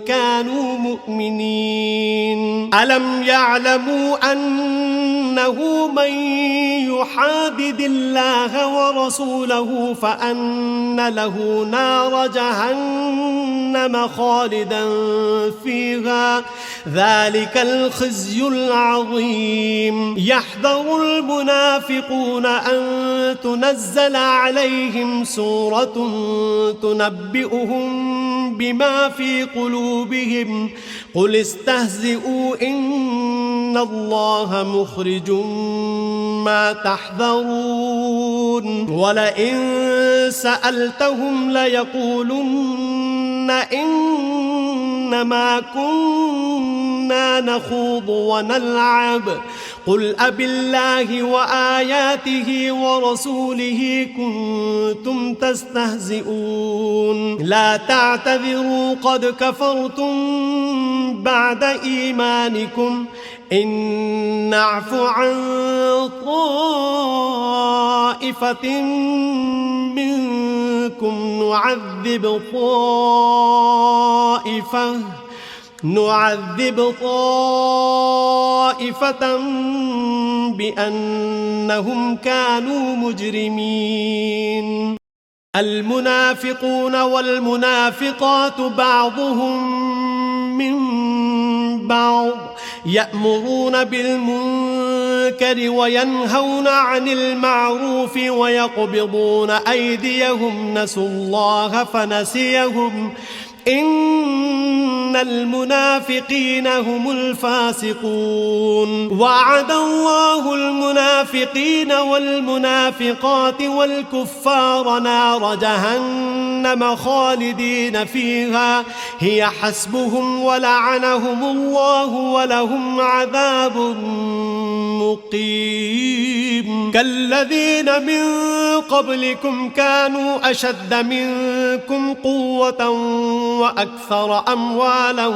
كانوا مؤمنين ألم يعلموا أنه من يحادد الله ورسوله فأن له نار جهنم خالدا فيها ذلك الخزي العظيم يحذر المنافقون أن تنزل عليهم سورة تنبئهم بما في قلوبهم قل استهزئوا إن الله مخرج ما تحذرون ولئن سألتهم ليقولن إنما كنا نخوض ونلعب قل أبالله وآياته ورسوله كنتم تستهزئون لا تعتذروا قد كفرتم بعد إيمانكم إن نعف عن طائفة منكم نعذب طائفة بأنهم كانوا مجرمين المنافقون والمنافقات بعضهم من بعض يأمرون بالمنكر وينهون عن المعروف ويقبضون أيديهم نسوا الله فنسيهم إن المنافقين هم الفاسقون وعد الله المنافقين والمنافقات والكفار نار جهنم خالدين فيها هي حسبهم ولعنهم الله ولهم عذاب مقيم كالذين من قبلكم كانوا أشد منكم قوة وأكثر أموالا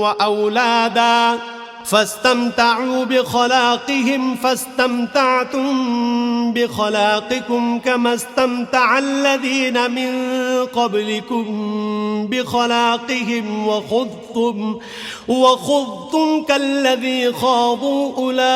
وأولادا فاستمتعوا بخلاقهم فاستمتعتم بخلاقكم كما استمتع الذين من قبلكم بخلاقهم وخضتم كالذي خاضوا أولئك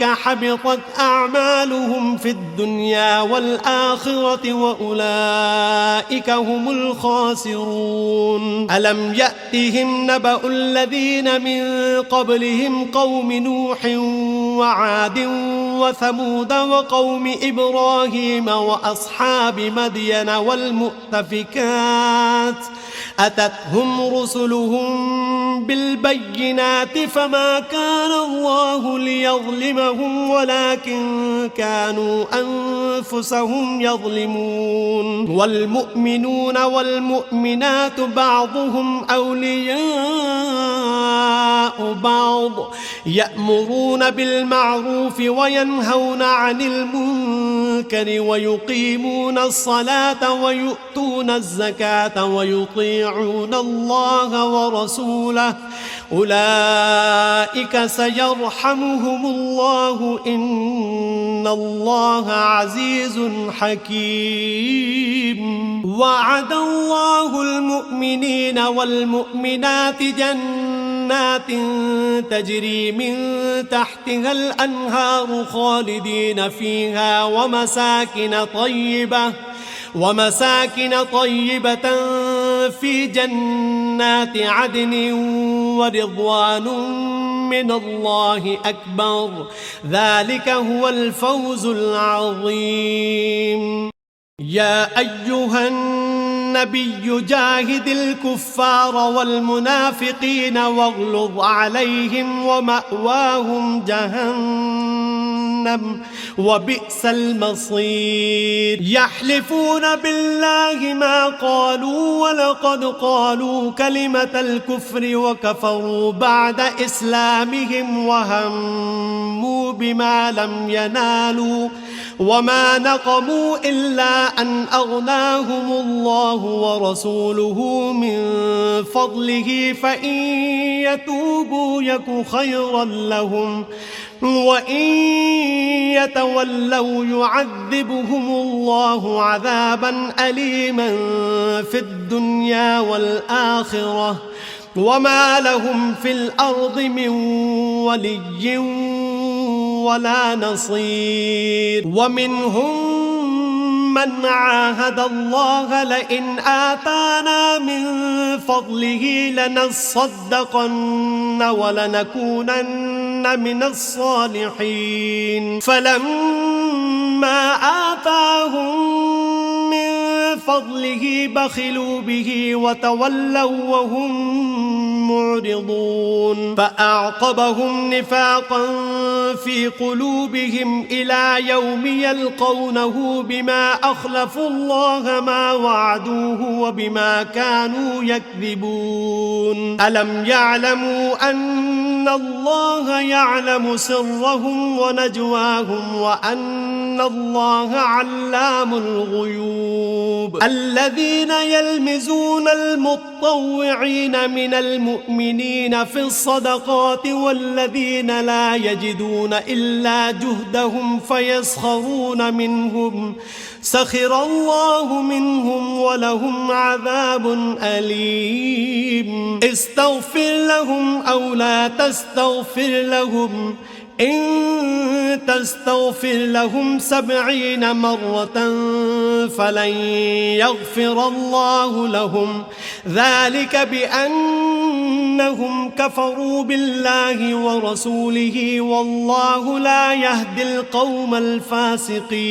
حبطت أعمالهم في الدنيا والآخرة وأولئك هم الخاسرون ألم يأتهم نبأ الذين من قبلهم قوم نوح وعاد وثمود وقوم إبراهيم وأصحاب مدين والمؤتفكات أتتهم رسلهم بالبينات فما كان الله ليظلمهم ولكن كانوا أنفسهم يظلمون والمؤمنون والمؤمنات بعضهم أولياء بعض يأمرون بالمعروف وينهون عن المنكر ويقيمون الصلاة ويؤتون الزكاة ويطيعون الله ورسوله أولئك سيرحمهم الله إن الله عزيز حكيم وعد الله المؤمنين والمؤمنات جنات تجري من تحتها الأنهار خالدين فيها ومساكن طيبة في جنات عدن ورضوان من الله أكبر ذلك هو الفوز العظيم يا أيها النبي جاهد الكفار والمنافقين واغلظ عليهم ومأواهم جهنم وبئس المصير يحلفون بالله ما قالوا ولقد قالوا كلمة الكفر وكفروا بعد إسلامهم وهموا بما لم ينالوا وما نقموا إلا أن أغناهم الله ورسوله من فضله فإن يتوبوا يك خيرا لهم وإن يتولوا يعذبهم الله عذابا أليما في الدنيا والآخرة وما لهم في الأرض من ولي ولا نصير ومنهم من عاهد الله لئن آتانا من فضله لنصدقن ولنكونن من الصالحين فلما آتاهم من فضله بخلوا به وتولوا وهم معرضون فأعقبهم نفاقا في قلوبهم إلى يوم يلقونه بما أخلفوا الله ما وعدوه وبما كانوا يكذبون ألم يعلموا أن الله يعلم سرهم ونجواهم وأن الله علام الغيوب الذين يلمزون المطوعين من المؤمنين في الصدقات والذين لا يجدون إلا جهدهم فيسخرون منهم سخر الله منهم ولهم عذاب أليم استغفر لهم أو لا تستغفر لهم إن تستغفر لهم 70 مرة فلن يغفر الله لهم ذلك بأنهم كفروا بالله ورسوله والله لا يهدي القوم الفاسقين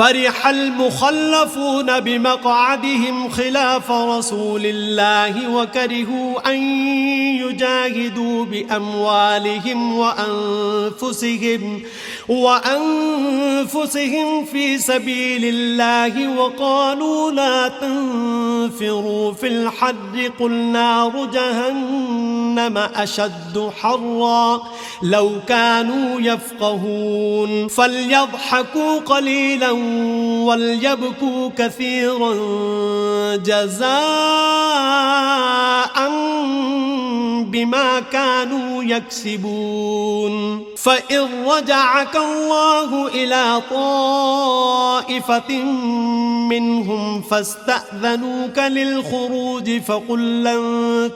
فرح المخلفون بمقعدهم خلاف رسول الله وكرهوا أن يجاهدوا بأموالهم وأنفسهم في سبيل الله وقالوا لا تنفروا في الحر قل نار جهنم أشد حرا لو كانوا يفقهون فليضحكوا قليلا وليبكوا كثيرا جزاء بما كانوا يكسبون فإن رجعك الله إلى طائفة منهم فاستأذنوك للخروج فقل لن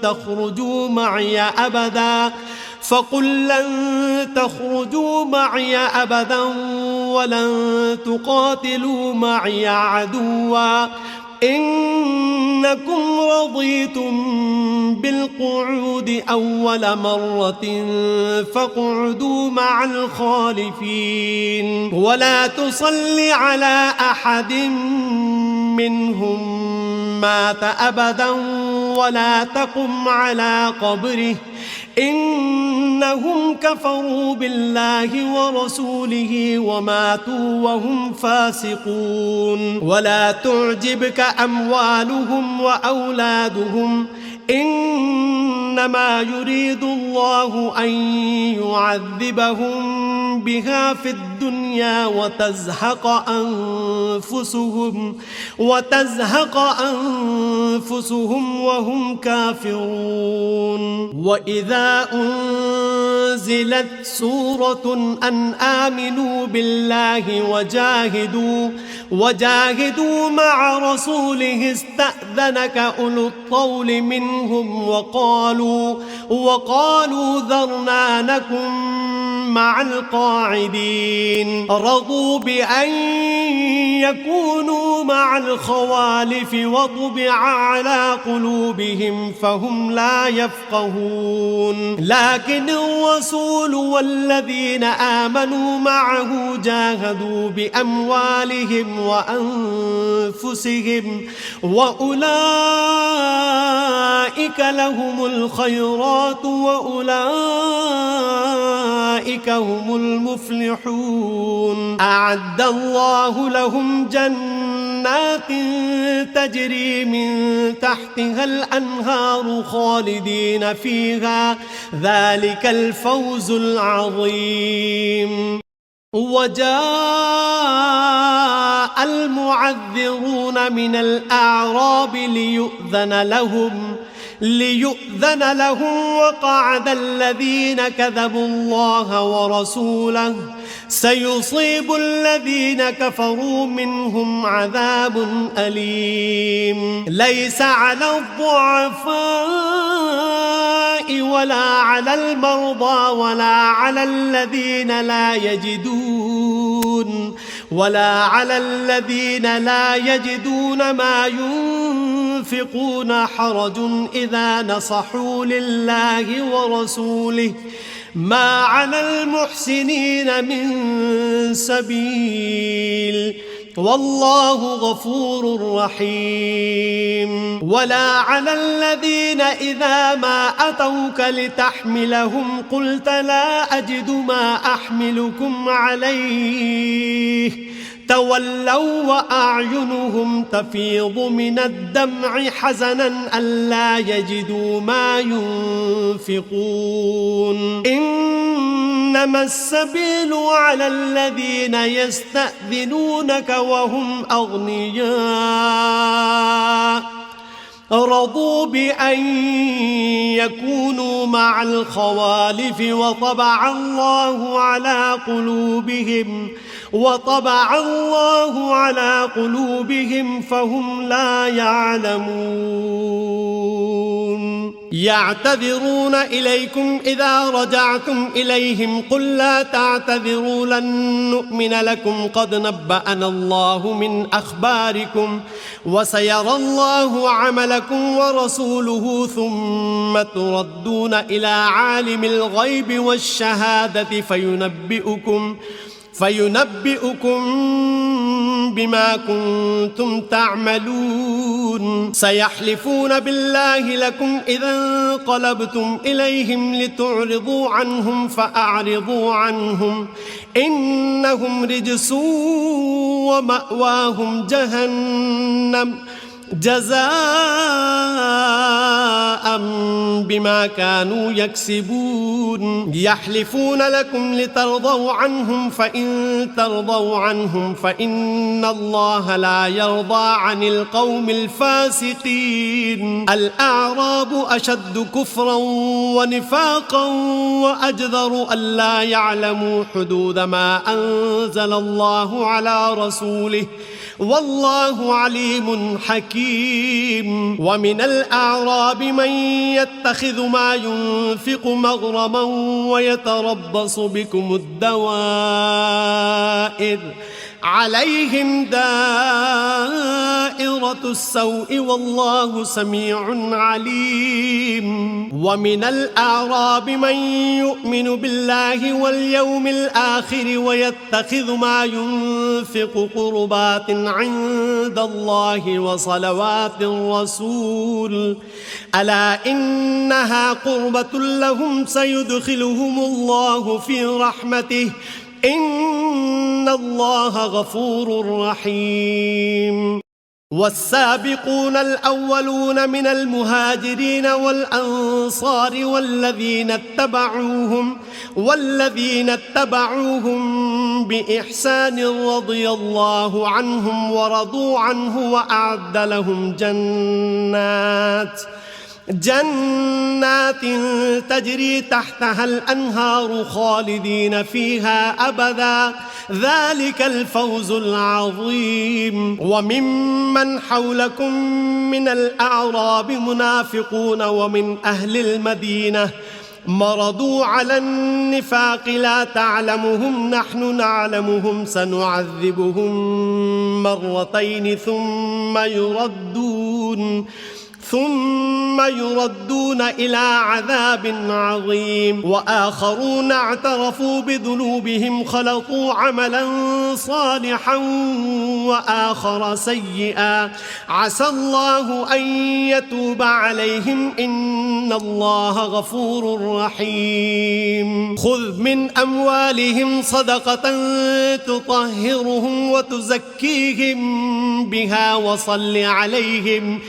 تخرجوا معي أبدا ولن تقاتلوا معي عدوا إنكم رضيتم بالقعود أول مرة فاقعدوا مع الخالفين ولا تصل على أحد منهم مات أبدا ولا تقم على قبره إنهم كفروا بالله ورسوله وماتوا وهم فاسقون ولا تعجبك أموالهم وأولادهم إنما يريد الله أن يعذبهم بها في الدنيا وتزهق أنفسهم وهم كافرون وإذا أنزلت سورة أن آمنوا بالله وجاهدوا مع رسوله استأذنك أولو الطول منهم وقالوا ذرنا نكن مع القاعدين رضوا بأن يكونوا مع الخوالف وطبع على قلوبهم فهم لا يفقهون لكن الرسول والذين آمنوا معه جاهدوا بأموالهم وأنفسهم وأولئك لهم الخيرات وأولئك هم المفلحون أعد الله لهم جنات تجري من تحتها الأنهار خالدين فيها ذلك الفوز العظيم وجاء المعذرون من الأعراب ليؤذن لهم وقعد الذين كذبوا الله ورسوله سيصيب الذين كفروا منهم عذاب أليم ليس على الضعفاء ولا على المرضى ولا على الذين لا يجدون ما ينفقون حرج إذا نصحوا لله ورسوله ما على المحسنين من سبيل والله غفور رحيم. ولا على الذين إذا ما أتوك لتحملهم قلت لا أجد ما أحملكم عليه تولوا وأعينهم تفيض من الدمع حزنا ألا يجدوا ما ينفقون. إنما السبيل على الذين يستأذنونك وهم أغنياء رضوا بأن يكونوا مع الخوالف وطبع الله على قلوبهم فهم لا يعلمون. يعتذرون إليكم إذا رجعتم إليهم قل لا تعتذروا لن نؤمن لكم قد نبأنا الله من أخباركم وسيرى الله عملكم ورسوله ثم تردون إلى عالم الغيب والشهادة فينبئكم بما كنتم تعملون. سيحلفون بالله لكم إذا انقلبتم إليهم لتعرضوا عنهم فأعرضوا عنهم إنهم رجس ومأواهم جهنم جزاء بما كانوا يكسبون. يحلفون لكم لترضوا عنهم فإن ترضوا عنهم فإن الله لا يرضى عن القوم الفاسقين. الأعراب أشد كفرا ونفاقا وأجدر ألا يعلموا حدود ما أنزل الله على رسوله والله عليم حكيم. ومن الأعراب من يتخذ ما ينفق مغرما ويتربص بكم الدوائر عليهم دائرة السوء والله سميع عليم. ومن الأعراب من يؤمن بالله واليوم الآخر ويتخذ ما ينفق قربات عند الله وصلوات الرسول ألا إنها قربة لهم سيدخلهم الله في رحمته إن الله غفور رحيم. والسابقون الأولون من المهاجرين والأنصار والذين اتبعوهم بإحسان رضي الله عنهم ورضوا عنه وأعد لهم جنات تجري تحتها الأنهار خالدين فيها أبدا ذلك الفوز العظيم. وممن حولكم من الأعراب منافقون ومن أهل المدينة مرضوا على النفاق لا تعلمهم نحن نعلمهم سنعذبهم مرتين ثم يردون إلى عذاب عظيم. وآخرون اعترفوا بذنوبهم خلطوا عملا صالحا وآخر سيئا عسى الله أن يتوب عليهم إن الله غفور رحيم. خذ من أموالهم صدقة تطهرهم وتزكيهم بها وصل عليهم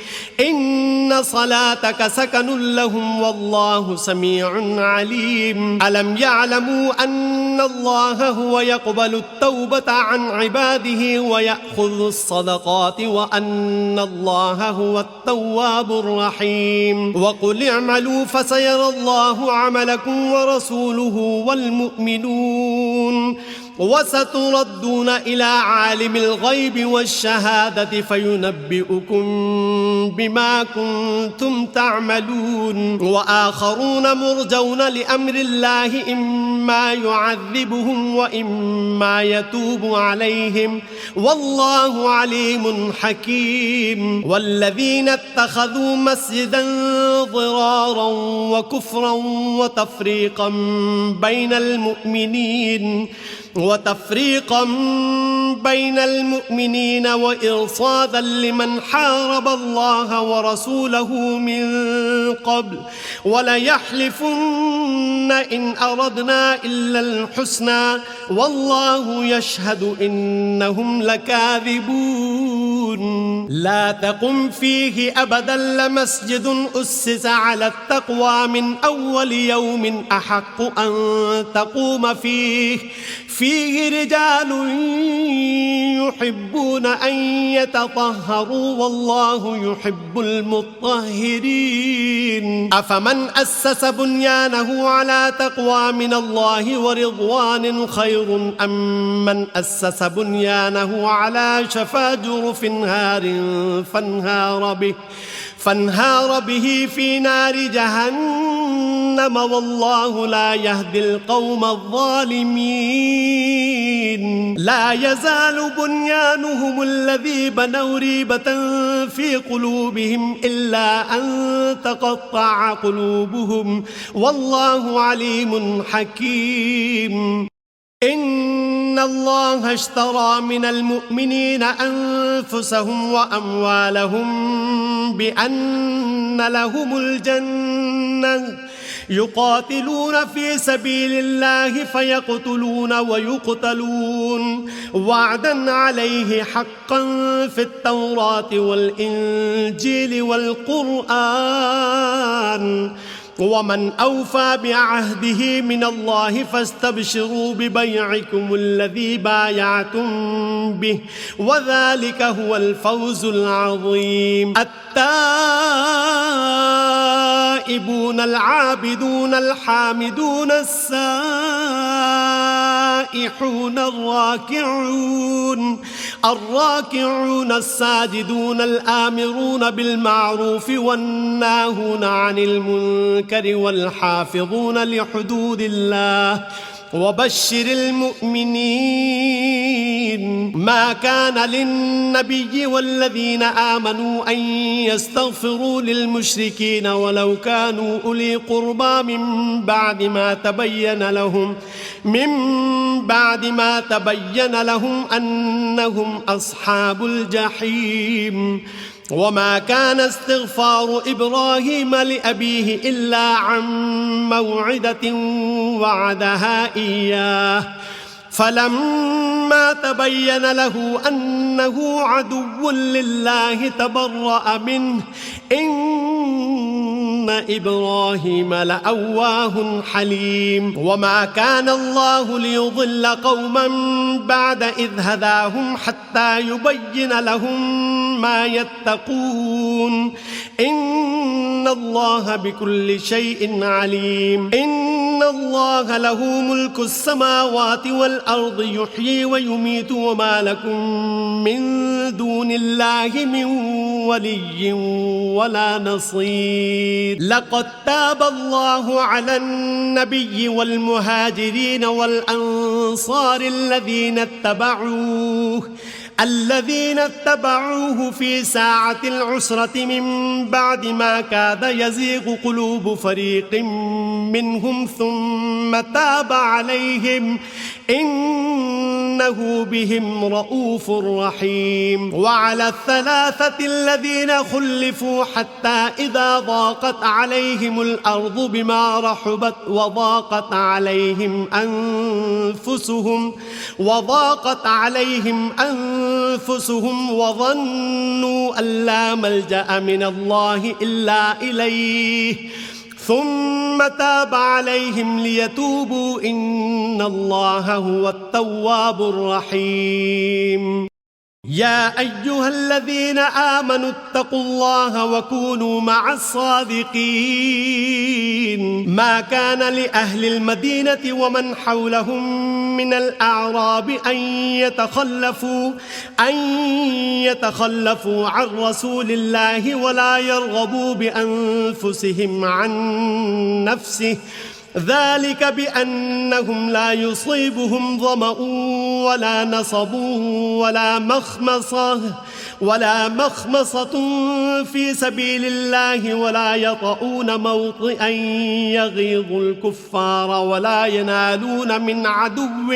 إن صلاتك سكن لهم والله سميع عليم. ألم يعلموا أن الله هو يقبل التوبة عن عباده ويأخذ الصدقات وأن الله هو التواب الرحيم. وقل اعملوا فسيرى الله عملكم ورسوله والمؤمنون وستردون إلى عالم الغيب والشهادة فينبئكم بما كنتم تعملون. وآخرون مرجون لأمر الله إما يعذبهم وإما يتوب عليهم والله عليم حكيم. والذين اتخذوا مسجدا ضرارا وكفرا وتفريقا بين المؤمنين وتفريقا بين المؤمنين وإرصادا لمن حارب الله ورسوله من قبل وليحلفن إن أردنا إلا الحسنى والله يشهد إنهم لكاذبون لا تقم فيه أبدا لمسجد أسس على التقوى من أول يوم أحق أن تقوم فيه رجال يحبون أن يتطهروا والله يحب المطهرين أفمن أسس بنيانه على تقوى من الله ورضوان خير أم من أسس بنيانه على شفا جرف هار فانهار به في نار جهنم والله لا يهدي القوم الظالمين لا يزال بنيانهم الذي بنوا ريبة في قلوبهم إلا أن تقطع قلوبهم والله عليم حكيم إن الله اشترى من المؤمنين أنفسهم وأموالهم بأن لهم الجنة يقاتلون في سبيل الله فيقتلون ويقتلون وعدا عليه حقا في التوراة والإنجيل والقرآن ومن أوفى بعهده من الله فاستبشروا ببيعكم الذي بايعتم به وذلك هو الفوز العظيم التائبون العابدون الحامدون السائحون الراكعون الساجدون الآمرون بالمعروف والناهون عن المنكر والحافظون لحدود الله وبشر المؤمنين ما كان للنبي والذين آمنوا أن يستغفروا للمشركين ولو كانوا أولي قربى من بعد ما تبين لهم أنهم أصحاب الجحيم وما كان استغفار إبراهيم لأبيه إلا عن موعدة وعدها إياه فلما تبين له أنه عدو لله تبرأ منه إن إبراهيم لأواه حليم وما كان الله ليضل قوما بعد إذ هداهم حتى يبين لهم ما يتقون إن الله بكل شيء عليم إن الله له ملك السماوات والأرض يحيي ويميت وما لكم من دون الله من ولي ولا نصير لقد تاب الله على النبي والمهاجرين والأنصار الذين اتبعوه في ساعة العسرة من بعد ما كاد يزيغ قلوب فريق منهم ثم تاب عليهم إنه بهم رؤوف رحيم وعلى الثلاثة الذين خلفوا حتى إذا ضاقت عليهم الأرض بما رحبت وضاقت عليهم أنفسهم وظنوا أن لا ملجأ من الله إلا إليه ثم تاب عليهم ليتوبوا إن الله هو التواب الرحيم يا أيها الذين آمنوا اتقوا الله وكونوا مع الصادقين ما كان لأهل المدينة ومن حولهم من الأعراب أن يتخلفوا عن رسول الله ولا يرغبوا بأنفسهم عن نفسه ذلك بأنهم لا يصيبهم ظمأ ولا نصب ولا مخمصة في سبيل الله ولا يطؤون موطئا يغيظ الكفار ولا ينالون من عدو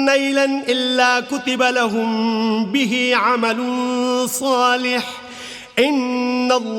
نيلا إلا كتب لهم به عمل صالح إن الله